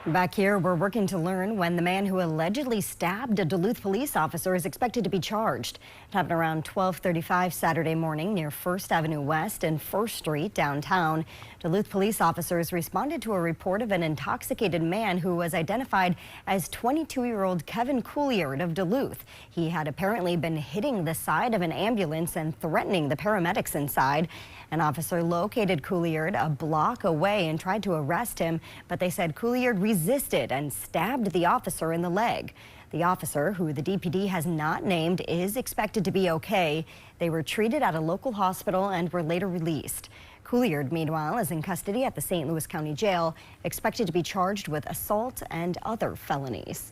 Back here, we're working to learn when the man who allegedly stabbed a Duluth police officer is expected to be charged. It happened around 12:35 Saturday morning near 1st Avenue West and 1st Street downtown. Duluth police officers responded to a report of an intoxicated man who was identified as 22-year-old Kevin Couliard of Duluth. He had apparently been hitting the side of an ambulance and threatening the paramedics inside. An officer located Couliard a block away and tried to arrest him, but they said Couliard resisted and stabbed the officer in the leg. The officer, who the DPD has not named, is expected to be okay. They were treated at a local hospital and were later released. Couliard, meanwhile, is in custody at the St. Louis County Jail, expected to be charged with assault and other felonies.